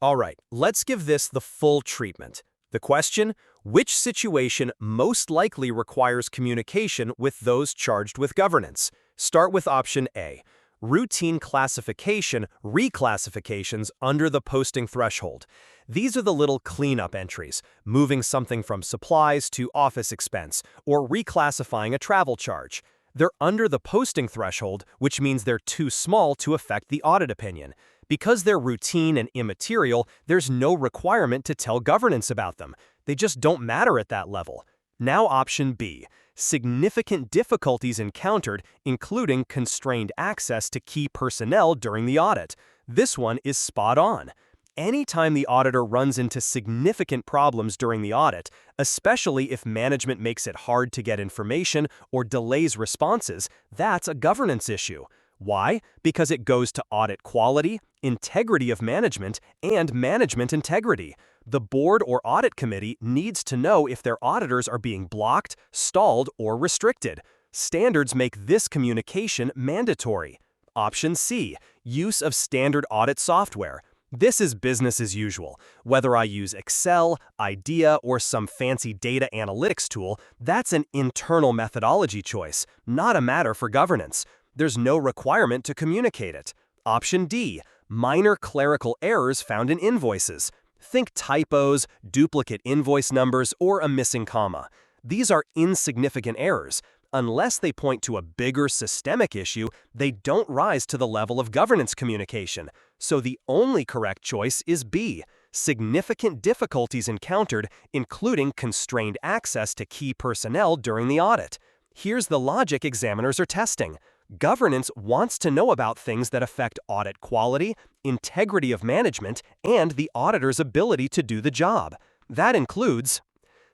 All right, let's give this the full treatment. The question, which situation most likely requires communication with those charged with governance? Start with option A, routine classification, reclassifications under the posting threshold. These are the little cleanup entries, moving something from supplies to office expense, or reclassifying a travel charge. They're under the posting threshold, which means they're too small to affect the audit opinion. Because they're routine and immaterial, there's no requirement to tell governance about them. They just don't matter at that level. Now option B, significant difficulties encountered, including constrained access to key personnel during the audit. This one is spot on. Anytime the auditor runs into significant problems during the audit, especially if management makes it hard to get information or delays responses, that's a governance issue. Why? Because it goes to audit quality, integrity of management, and management integrity. The board or audit committee needs to know if their auditors are being blocked, stalled, or restricted. Standards make this communication mandatory. Option C, use of standard audit software. This is business as usual. Whether I use Excel, IDEA, or some fancy data analytics tool, that's an internal methodology choice, not a matter for governance. There's no requirement to communicate it. Option D, minor clerical errors found in invoices. Think typos, duplicate invoice numbers, or a missing comma. These are insignificant errors. Unless they point to a bigger systemic issue, they don't rise to the level of governance communication. So the only correct choice is B, significant difficulties encountered, including constrained access to key personnel during the audit. Here's the logic examiners are testing. Governance wants to know about things that affect audit quality, integrity of management, and the auditor's ability to do the job. That includes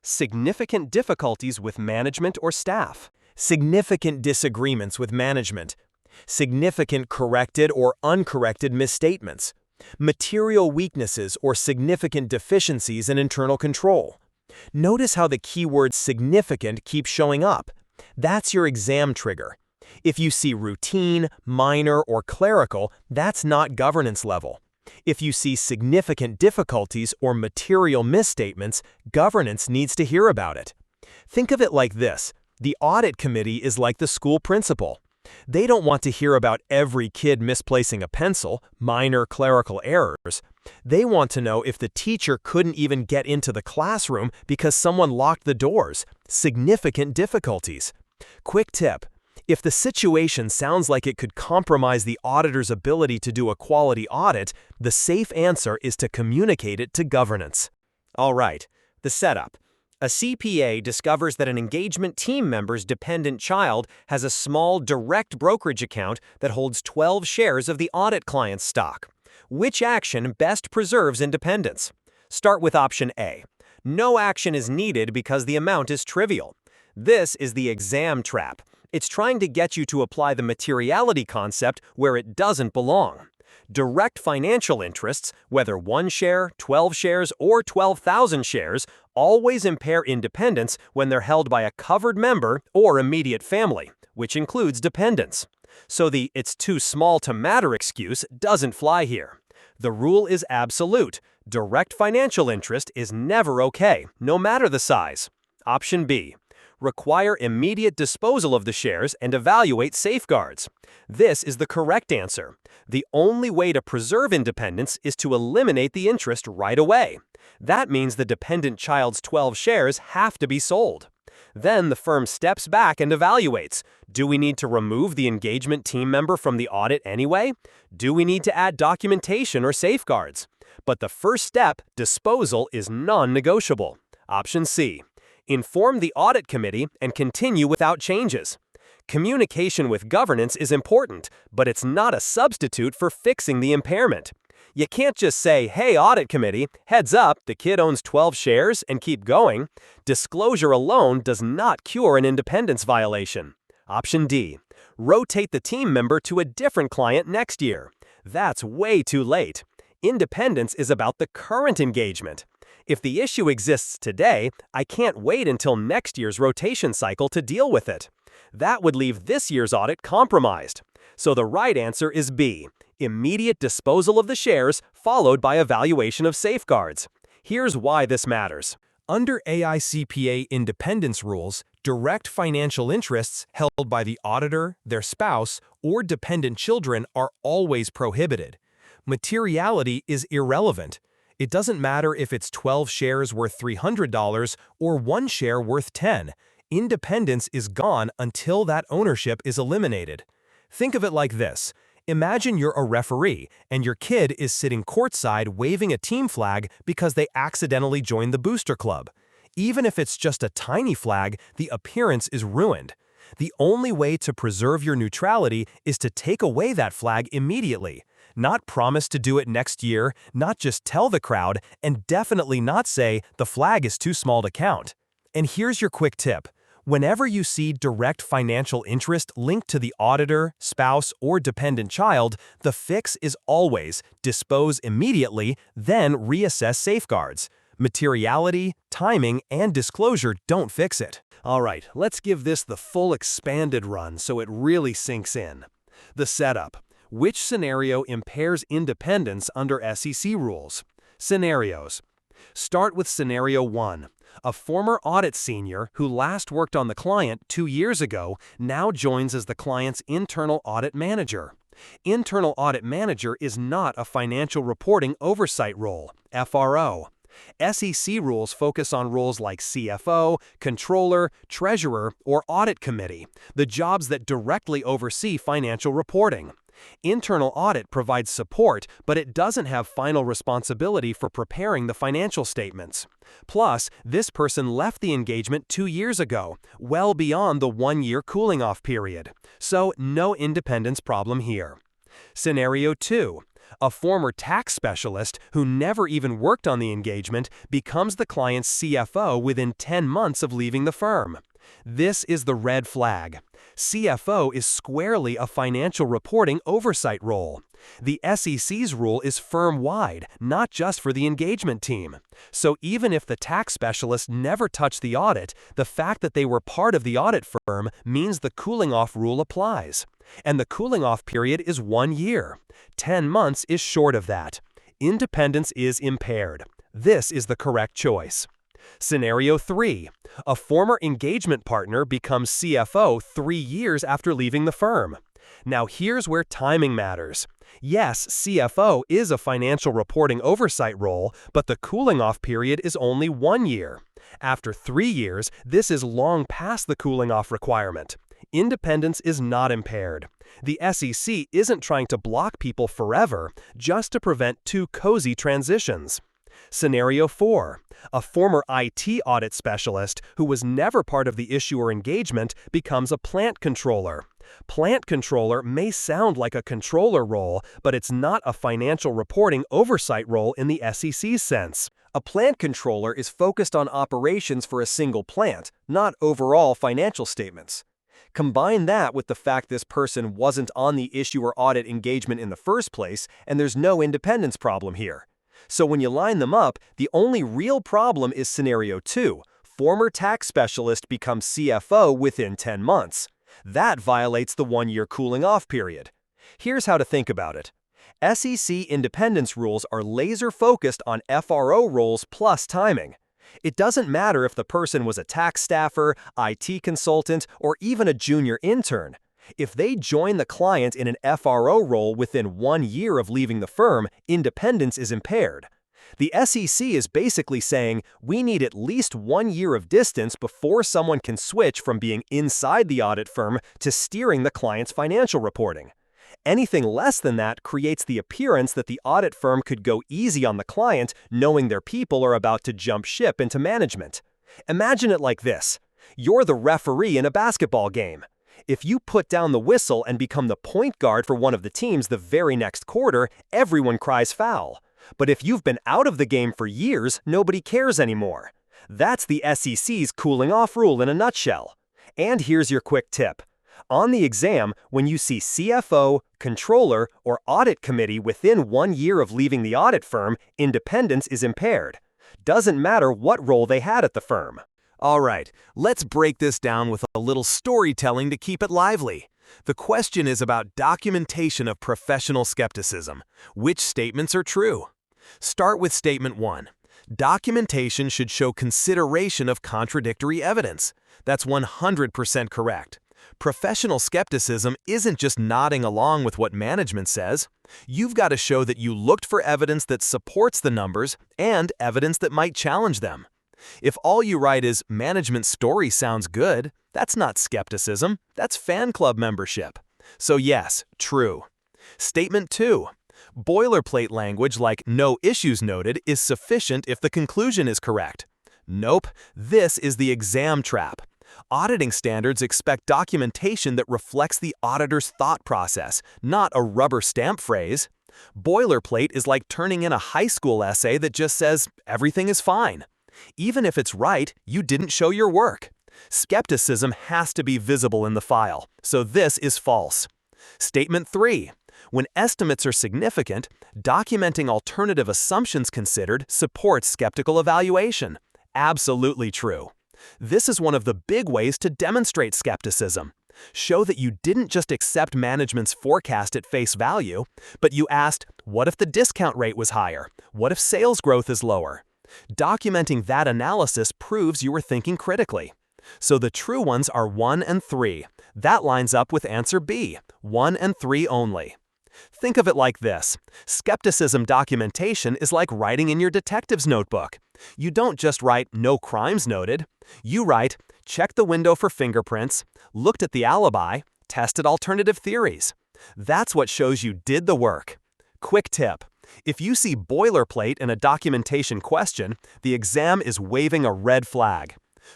significant difficulties with management or staff, significant disagreements with management, significant corrected or uncorrected misstatements, material weaknesses or significant deficiencies in internal control. Notice how the keyword significant keeps showing up. That's your exam trigger. If you see routine, minor, or clerical, that's not governance level. If you see significant difficulties or material misstatements, governance needs to hear about it. Think of it like this. The audit committee is like the school principal. They don't want to hear about every kid misplacing a pencil, minor clerical errors. They want to know if the teacher couldn't even get into the classroom because someone locked the doors, significant difficulties. Quick tip. If the situation sounds like it could compromise the auditor's ability to do a quality audit, the safe answer is to communicate it to governance. All right, the setup. A CPA discovers that an engagement team member's dependent child has a small direct brokerage account that holds 12 shares of the audit client's stock. Which action best preserves independence? Start with option A. No action is needed because the amount is trivial. This is the exam trap. It's trying to get you to apply the materiality concept where it doesn't belong. Direct financial interests, whether 1 share, 12 shares, or 12,000 shares, always impair independence when they're held by a covered member or immediate family, which includes dependents. So the "it's too small to matter" excuse doesn't fly here. The rule is absolute. Direct financial interest is never okay, no matter the size. Option B. Require immediate disposal of the shares and evaluate safeguards. This is the correct answer. The only way to preserve independence is to eliminate the interest right away. That means the dependent child's 12 shares have to be sold. Then the firm steps back and evaluates. Do we need to remove the engagement team member from the audit anyway? Do we need to add documentation or safeguards? But the first step, disposal, is non-negotiable. Option C. Inform the audit committee and continue without changes. Communication with governance is important, but it's not a substitute for fixing the impairment. You can't just say, "Hey, audit committee, heads up, the kid owns 12 shares," and keep going. Disclosure alone does not cure an independence violation. Option D. Rotate the team member to a different client next year. That's way too late. Independence is about the current engagement. If the issue exists today, I can't wait until next year's rotation cycle to deal with it. That would leave this year's audit compromised. So the right answer is B. immediate disposal of the shares followed by evaluation of safeguards. Here's why this matters. Under AICPA independence rules, direct financial interests held by the auditor, their spouse, or dependent children are always prohibited. Materiality is irrelevant. It doesn't matter if it's 12 shares worth $300 or 1 share worth 10. Independence is gone until that ownership is eliminated. Think of it like this. Imagine you're a referee and your kid is sitting courtside waving a team flag because they accidentally joined the booster club. Even if it's just a tiny flag, the appearance is ruined. The only way to preserve your neutrality is to take away that flag immediately. Not promise to do it next year, not just tell the crowd, and definitely not say the flag is too small to count. And here's your quick tip. Whenever you see direct financial interest linked to the auditor, spouse, or dependent child, the fix is always dispose immediately, then reassess safeguards. Materiality, timing, and disclosure don't fix it. All right, let's give this the full expanded run so it really sinks in. The setup. Which scenario impairs independence under SEC rules? Scenarios. Start with Scenario 1. A former audit senior who last worked on the client 2 years ago now joins as the client's internal audit manager. Internal audit manager is not a financial reporting oversight role, FRO. SEC rules focus on roles like CFO, controller, treasurer, or audit committee, the jobs that directly oversee financial reporting. Internal audit provides support, but it doesn't have final responsibility for preparing the financial statements. Plus, this person left the engagement 2 years ago, well beyond the 1-year cooling-off period. So, no independence problem here. Scenario 2. A former tax specialist who never even worked on the engagement becomes the client's CFO within 10 months of leaving the firm. This is the red flag. CFO is squarely a financial reporting oversight role. The SEC's rule is firm-wide, not just for the engagement team. So even if the tax specialist never touched the audit, the fact that they were part of the audit firm means the cooling-off rule applies. And the cooling-off period is 1 year. 10 months is short of that. Independence is impaired. This is the correct choice. Scenario 3. A former engagement partner becomes CFO 3 years after leaving the firm. Now here's where timing matters. Yes, CFO is a financial reporting oversight role, but the cooling-off period is only 1 year. After 3 years, this is long past the cooling-off requirement. Independence is not impaired. The SEC isn't trying to block people forever, just to prevent too cozy transitions. Scenario 4. A former IT audit specialist who was never part of the issuer engagement becomes a plant controller. Plant controller may sound like a controller role, but it's not a financial reporting oversight role in the SEC's sense. A plant controller is focused on operations for a single plant, not overall financial statements. Combine that with the fact this person wasn't on the issuer audit engagement in the first place, and there's no independence problem here. So when you line them up, the only real problem is Scenario 2. Former tax specialist becomes CFO within 10 months. That violates the 1-year cooling-off period. Here's how to think about it. SEC independence rules are laser-focused on FRO roles plus timing. It doesn't matter if the person was a tax staffer, IT consultant, or even a junior intern. If they join the client in an FRO role within 1 year of leaving the firm, independence is impaired. The SEC is basically saying we need at least 1 year of distance before someone can switch from being inside the audit firm to steering the client's financial reporting. Anything less than that creates the appearance that the audit firm could go easy on the client knowing their people are about to jump ship into management. Imagine it like this. You're the referee in a basketball game. If you put down the whistle and become the point guard for one of the teams the very next quarter, everyone cries foul. But if you've been out of the game for years, nobody cares anymore. That's the SEC's cooling-off rule in a nutshell. And here's your quick tip. On the exam, when you see CFO, controller, or audit committee within 1 year of leaving the audit firm, independence is impaired. Doesn't matter what role they had at the firm. All right, let's break this down with a little storytelling to keep it lively. The question is about documentation of professional skepticism. Which statements are true? Start with Statement 1. Documentation should show consideration of contradictory evidence. That's 100% correct. Professional skepticism isn't just nodding along with what management says. You've got to show that you looked for evidence that supports the numbers and evidence that might challenge them. If all you write is "management's story sounds good," that's not skepticism, that's fan club membership. So yes, true. Statement 2. Boilerplate language like "no issues noted" is sufficient if the conclusion is correct. Nope, this is the exam trap. Auditing standards expect documentation that reflects the auditor's thought process, not a rubber stamp phrase. Boilerplate is like turning in a high school essay that just says everything is fine. Even if it's right, you didn't show your work. Skepticism has to be visible in the file, so this is false. Statement 3. When estimates are significant, documenting alternative assumptions considered supports skeptical evaluation. Absolutely true. This is one of the big ways to demonstrate skepticism. Show that you didn't just accept management's forecast at face value, but you asked, what if the discount rate was higher? What if sales growth is lower? Documenting that analysis proves you were thinking critically. So the true ones are 1 and 3. That lines up with answer B, 1 and 3 only. Think of it like this. Skepticism documentation is like writing in your detective's notebook. You don't just write "no crimes noted." You write, "checked the window for fingerprints, looked at the alibi, tested alternative theories." That's what shows you did the work. Quick tip. If you see boilerplate in a documentation question, the exam is waving a red flag.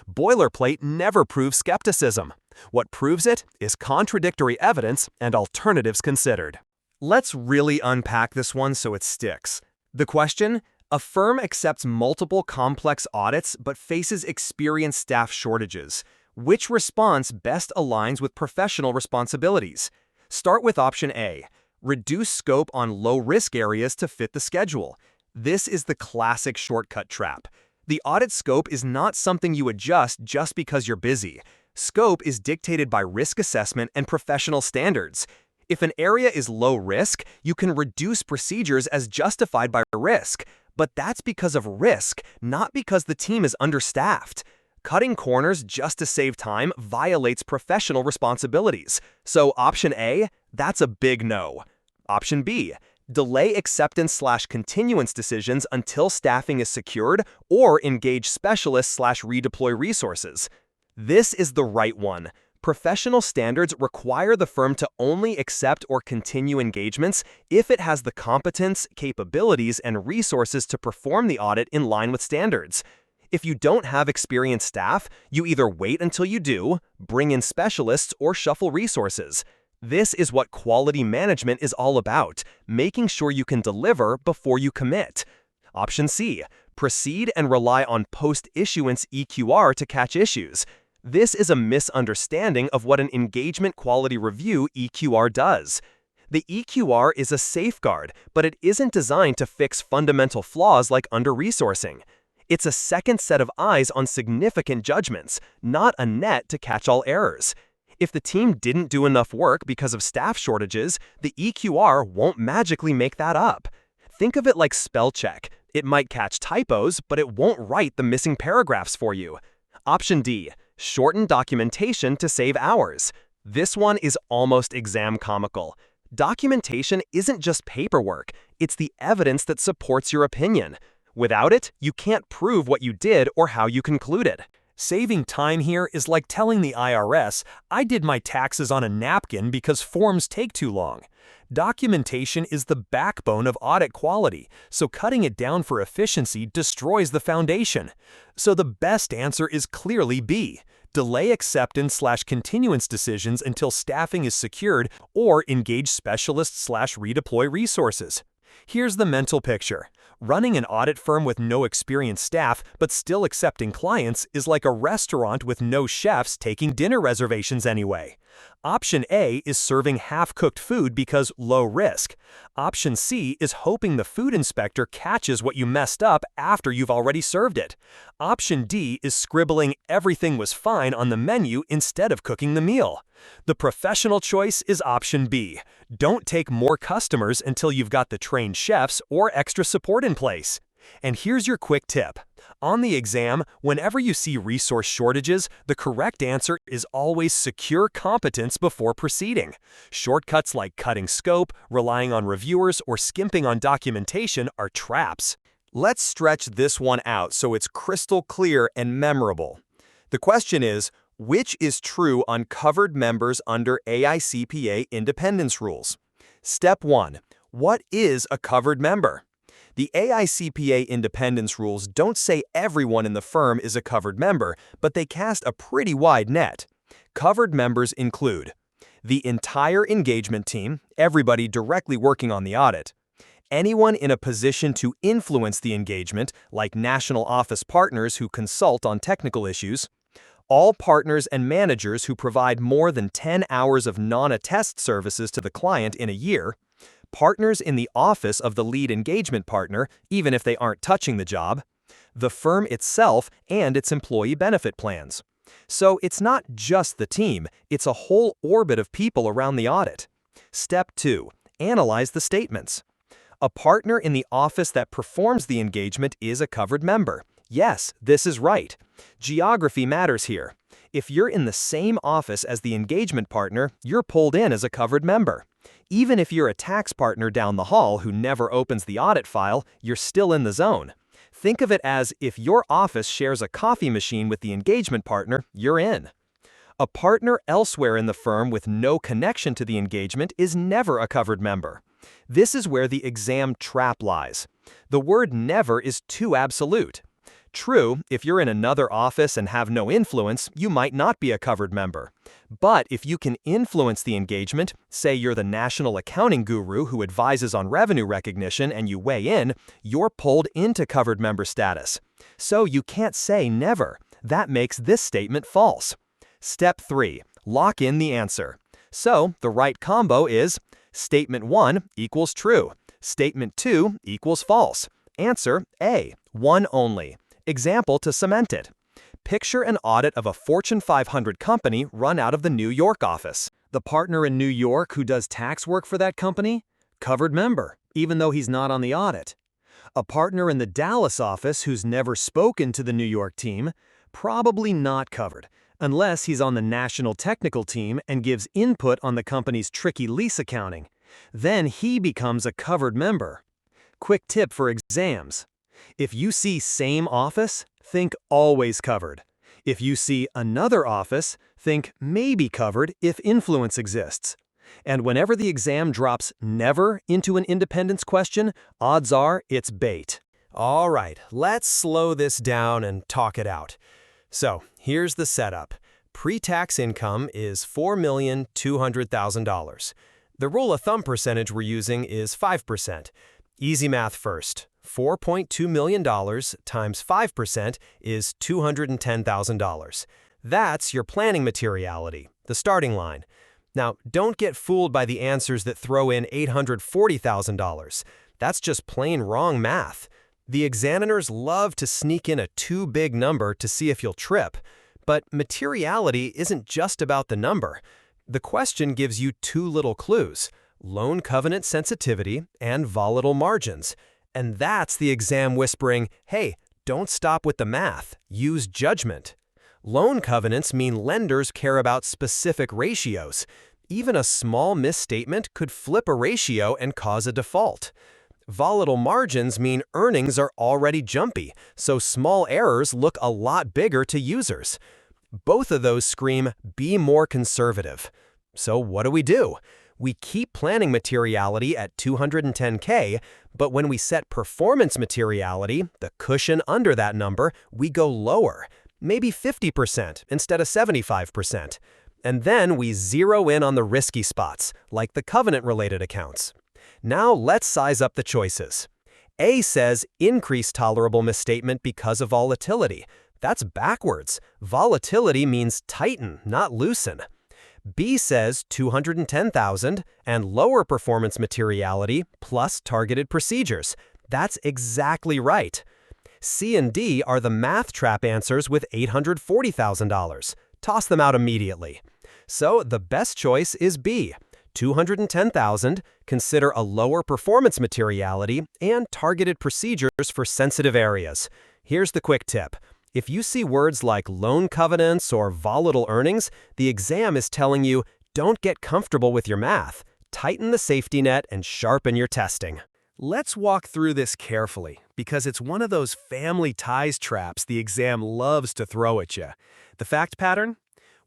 Boilerplate never proves skepticism. What proves it is contradictory evidence and alternatives considered. Let's really unpack this one so it sticks. The question: a firm accepts multiple complex audits but faces experienced staff shortages. Which response best aligns with professional responsibilities? Start with option A. Reduce scope on low-risk areas to fit the schedule. This is the classic shortcut trap. The audit scope is not something you adjust just because you're busy. Scope is dictated by risk assessment and professional standards. If an area is low risk, you can reduce procedures as justified by risk. But that's because of risk, not because the team is understaffed. Cutting corners just to save time violates professional responsibilities. So option A, that's a big no. Option B, delay acceptance/continuance decisions until staffing is secured or engage specialists/redeploy resources. This is the right one. Professional standards require the firm to only accept or continue engagements if it has the competence, capabilities, and resources to perform the audit in line with standards. If you don't have experienced staff, you either wait until you do, bring in specialists, or shuffle resources. This is what quality management is all about, making sure you can deliver before you commit. Option C, proceed and rely on post-issuance EQR to catch issues. This is a misunderstanding of what an engagement quality review EQR does. The EQR is a safeguard, but it isn't designed to fix fundamental flaws like under-resourcing. It's a second set of eyes on significant judgments, not a net to catch all errors. If the team didn't do enough work because of staff shortages, the EQR won't magically make that up. Think of it like spell check. It might catch typos, but it won't write the missing paragraphs for you. Option D, shorten documentation to save hours. This one is almost exam comical. Documentation isn't just paperwork, it's the evidence that supports your opinion. Without it, you can't prove what you did or how you concluded. Saving time here is like telling the IRS, I did my taxes on a napkin because forms take too long. Documentation is the backbone of audit quality, so cutting it down for efficiency destroys the foundation. So the best answer is clearly B. Delay acceptance/continuance decisions until staffing is secured or engage specialists/redeploy resources. Here's the mental picture. Running an audit firm with no experienced staff but still accepting clients is like a restaurant with no chefs taking dinner reservations anyway. Option A is serving half-cooked food because low risk. Option C is hoping the food inspector catches what you messed up after you've already served it. Option D is scribbling everything was fine on the menu instead of cooking the meal. The professional choice is option B. Don't take more customers until you've got the trained chefs or extra support in place. And here's your quick tip. On the exam, whenever you see resource shortages, the correct answer is always secure competence before proceeding. Shortcuts like cutting scope, relying on reviewers, or skimping on documentation are traps. Let's stretch this one out so it's crystal clear and memorable. The question is, which is true on covered members under AICPA independence rules? Step 1. What is a covered member? The AICPA independence rules don't say everyone in the firm is a covered member, but they cast a pretty wide net. Covered members include the entire engagement team, everybody directly working on the audit, anyone in a position to influence the engagement, like national office partners who consult on technical issues, all partners and managers who provide more than 10 hours of non-attest services to the client in a year, partners in the office of the lead engagement partner, even if they aren't touching the job, the firm itself, and its employee benefit plans. So it's not just the team, it's a whole orbit of people around the audit. Step 2. Analyze the statements. A partner in the office that performs the engagement is a covered member. Yes, this is right. Geography matters here. If you're in the same office as the engagement partner, you're pulled in as a covered member. Even if you're a tax partner down the hall who never opens the audit file, you're still in the zone. Think of it as if your office shares a coffee machine with the engagement partner, you're in. A partner elsewhere in the firm with no connection to the engagement is never a covered member. This is where the exam trap lies. The word never is too absolute. True, if you're in another office and have no influence, you might not be a covered member. But if you can influence the engagement, say you're the national accounting guru who advises on revenue recognition and you weigh in, you're pulled into covered member status. So you can't say never. That makes this statement false. Step 3. Lock in the answer. So the right combo is Statement 1 equals true. Statement 2 equals false. Answer A. One only. Example to cement it. Picture an audit of a Fortune 500 company run out of the New York office. The partner in New York who does tax work for that company? Covered member, even though he's not on the audit. A partner in the Dallas office who's never spoken to the New York team? Probably not covered, unless he's on the national technical team and gives input on the company's tricky lease accounting. Then he becomes a covered member. Quick tip for exams. If you see same office, think always covered. If you see another office, think maybe covered if influence exists. And whenever the exam drops never into an independence question, odds are it's bait. All right, let's slow this down and talk it out. So here's the setup. Pre-tax income is $4,200,000. The rule of thumb percentage we're using is 5%. Easy math first. $4.2 million times 5% is $210,000. That's your planning materiality, the starting line. Now, don't get fooled by the answers that throw in $840,000. That's just plain wrong math. The examiners love to sneak in a too big number to see if you'll trip. But materiality isn't just about the number. The question gives you two little clues: loan covenant sensitivity and volatile margins. And that's the exam whispering, hey, don't stop with the math, use judgment. Loan covenants mean lenders care about specific ratios. Even a small misstatement could flip a ratio and cause a default. Volatile margins mean earnings are already jumpy, so small errors look a lot bigger to users. Both of those scream, be more conservative. So what do? We keep planning materiality at $210K, but when we set performance materiality, the cushion under that number, we go lower, maybe 50% instead of 75%. And then we zero in on the risky spots, like the covenant-related accounts. Now let's size up the choices. A says increase tolerable misstatement because of volatility. That's backwards. Volatility means tighten, not loosen. B says $210,000 and lower performance materiality plus targeted procedures. That's exactly right. C and D are the math trap answers with $840,000. Toss them out immediately. So the best choice is B. 210,000, consider a lower performance materiality, and targeted procedures for sensitive areas. Here's the quick tip. If you see words like loan covenants or volatile earnings, the exam is telling you, don't get comfortable with your math. Tighten the safety net and sharpen your testing. Let's walk through this carefully, because it's one of those family ties traps the exam loves to throw at you. The fact pattern?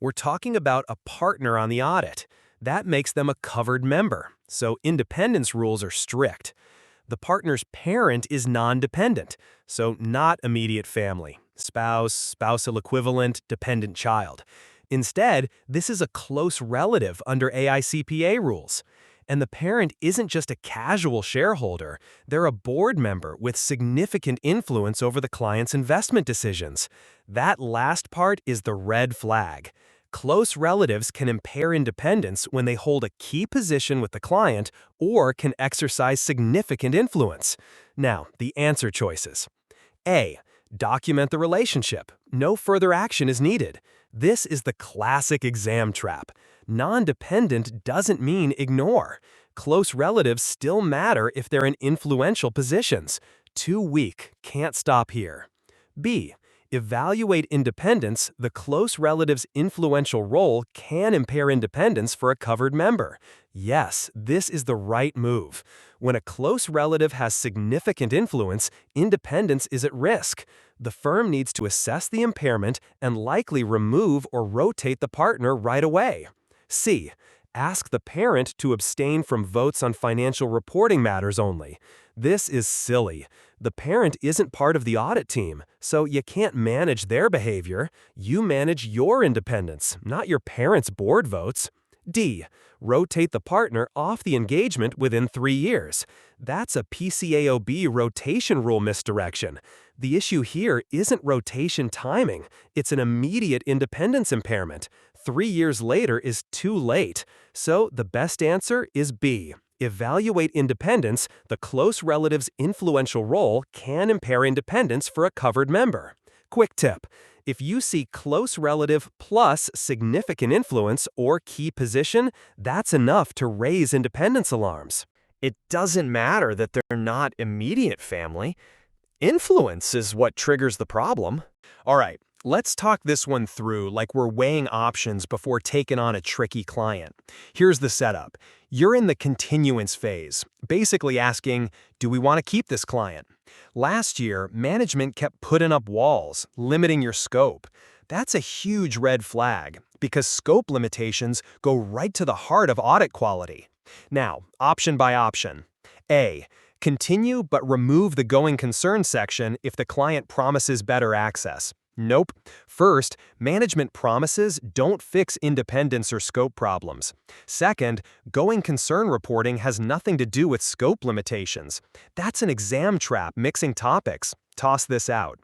We're talking about a partner on the audit. That makes them a covered member, so independence rules are strict. The partner's parent is non-dependent, so not immediate family, spouse, spousal equivalent, dependent child. Instead, this is a close relative under AICPA rules. And the parent isn't just a casual shareholder, they're a board member with significant influence over the client's investment decisions. That last part is the red flag. Close relatives can impair independence when they hold a key position with the client or can exercise significant influence. Now, the answer choices. A. Document the relationship. No further action is needed. This is the classic exam trap. Non-dependent doesn't mean ignore. Close relatives still matter if they're in influential positions. Too weak, can't stop here. B. Evaluate independence. The close relative's influential role can impair independence for a covered member. Yes, this is the right move. When a close relative has significant influence, independence is at risk. The firm needs to assess the impairment and likely remove or rotate the partner right away. C. Ask the parent to abstain from votes on financial reporting matters only. This is silly. The parent isn't part of the audit team, so you can't manage their behavior. You manage your independence, not your parent's board votes. D. Rotate the partner off the engagement within 3 years. That's a PCAOB rotation rule misdirection. The issue here isn't rotation timing, it's an immediate independence impairment. 3 years later is too late. So the best answer is B. Evaluate independence. The close relative's influential role can impair independence for a covered member. Quick tip. If you see close relative plus significant influence or key position, that's enough to raise independence alarms. It doesn't matter that they're not immediate family. Influence is what triggers the problem. All right, let's talk this one through like we're weighing options before taking on a tricky client. Here's the setup. You're in the continuance phase, basically asking, do we want to keep this client? Last year, management kept putting up walls, limiting your scope. That's a huge red flag, because scope limitations go right to the heart of audit quality. Now, option by option. A. Continue but remove the going concern section if the client promises better access. Nope. First, management promises don't fix independence or scope problems. Second, going concern reporting has nothing to do with scope limitations. That's an exam trap mixing topics. Toss this out.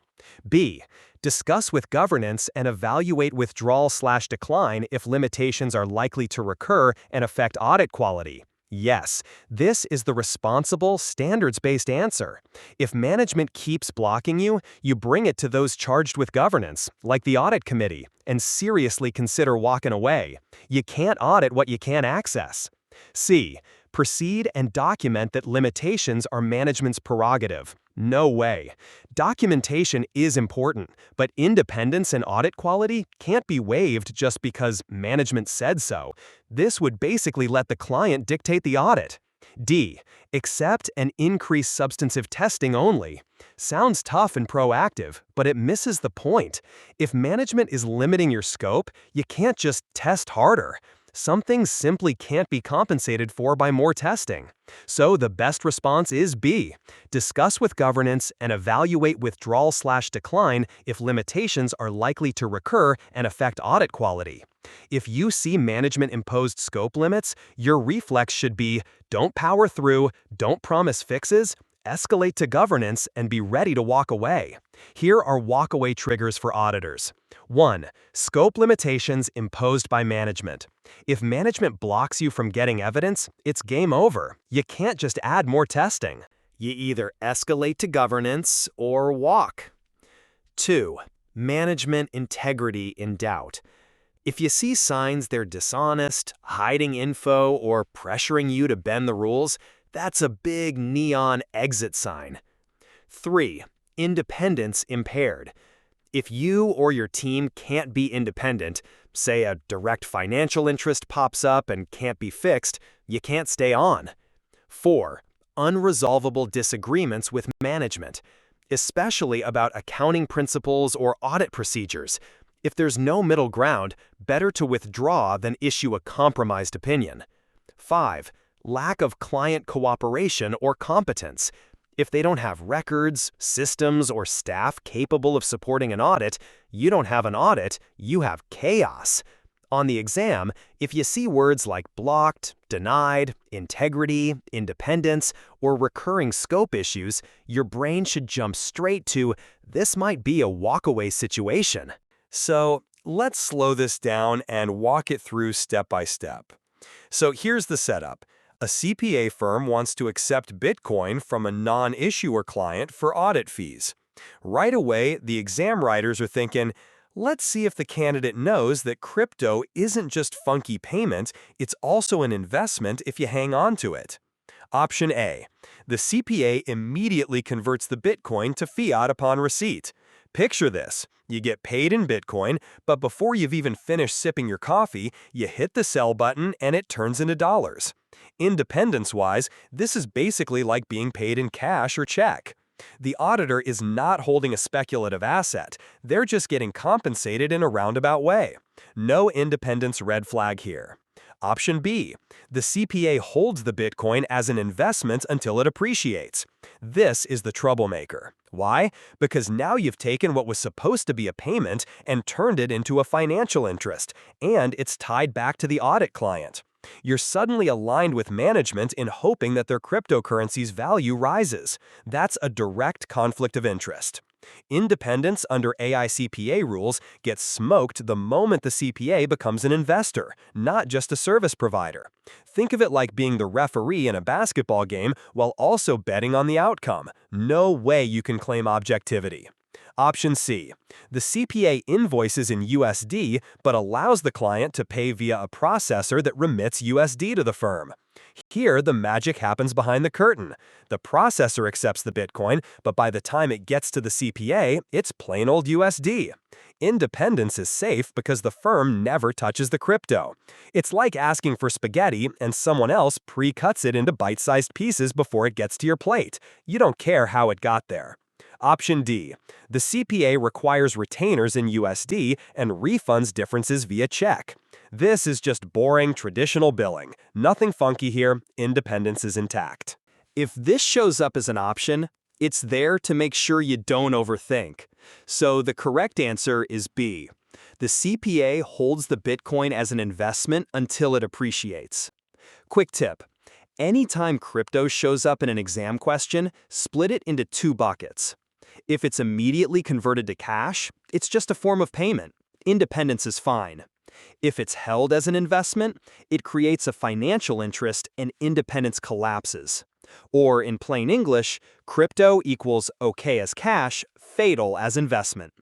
B. Discuss with governance and evaluate withdrawal/decline if limitations are likely to recur and affect audit quality. Yes, this is the responsible, standards-based answer. If management keeps blocking you, you bring it to those charged with governance, like the audit committee, and seriously consider walking away. You can't audit what you can't access. C. Proceed and document that limitations are management's prerogative. No way. Documentation is important, but independence and audit quality can't be waived just because management said so. This would basically let the client dictate the audit. D. Accept and increase substantive testing only. Sounds tough and proactive, but it misses the point. If management is limiting your scope, you can't just test harder. Some things simply can't be compensated for by more testing. So the best response is B. Discuss with governance and evaluate withdrawal/decline if limitations are likely to recur and affect audit quality. If you see management-imposed scope limits, your reflex should be don't power through, don't promise fixes, escalate to governance, and be ready to walk away. Here are walkaway triggers for auditors. 1. Scope limitations imposed by management. If management blocks you from getting evidence, it's game over. You can't just add more testing. You either escalate to governance or walk. 2. Management integrity in doubt. If you see signs they're dishonest, hiding info, or pressuring you to bend the rules, that's a big neon exit sign. 3. Independence impaired. If you or your team can't be independent, say a direct financial interest pops up and can't be fixed, you can't stay on. 4. Unresolvable disagreements with management, especially about accounting principles or audit procedures. If there's no middle ground, better to withdraw than issue a compromised opinion. 5. Lack of client cooperation or competence. If they don't have records, systems, or staff capable of supporting an audit, you don't have an audit, you have chaos. On the exam, if you see words like blocked, denied, integrity, independence, or recurring scope issues, your brain should jump straight to, this might be a walkaway situation. So let's slow this down and walk it through step by step. So here's the setup. A CPA firm wants to accept Bitcoin from a non-issuer client for audit fees. Right away, the exam writers are thinking, let's see if the candidate knows that crypto isn't just funky payment, it's also an investment if you hang on to it. Option A. The CPA immediately converts the Bitcoin to fiat upon receipt. Picture this. You get paid in Bitcoin, but before you've even finished sipping your coffee, you hit the sell button and it turns into dollars. Independence-wise, this is basically like being paid in cash or check. The auditor is not holding a speculative asset, they're just getting compensated in a roundabout way. No independence red flag here. Option B. The CPA holds the Bitcoin as an investment until it appreciates. This is the troublemaker. Why? Because now you've taken what was supposed to be a payment and turned it into a financial interest, and it's tied back to the audit client. You're suddenly aligned with management in hoping that their cryptocurrency's value rises. That's a direct conflict of interest. Independence under AICPA rules gets smoked the moment the CPA becomes an investor, not just a service provider. Think of it like being the referee in a basketball game while also betting on the outcome. No way you can claim objectivity. Option C. The CPA invoices in USD but allows the client to pay via a processor that remits USD to the firm. Here, the magic happens behind the curtain. The processor accepts the Bitcoin, but by the time it gets to the CPA, it's plain old USD. Independence is safe because the firm never touches the crypto. It's like asking for spaghetti and someone else pre-cuts it into bite-sized pieces before it gets to your plate. You don't care how it got there. Option D. The CPA requires retainers in USD and refunds differences via check. This is just boring, traditional billing. Nothing funky here, independence is intact. If this shows up as an option, it's there to make sure you don't overthink. So the correct answer is B. The CPA holds the Bitcoin as an investment until it appreciates. Quick tip. Anytime crypto shows up in an exam question, split it into two buckets. If it's immediately converted to cash, it's just a form of payment. Independence is fine. If it's held as an investment, it creates a financial interest and independence collapses. Or in plain English, crypto equals okay as cash, fatal as investment.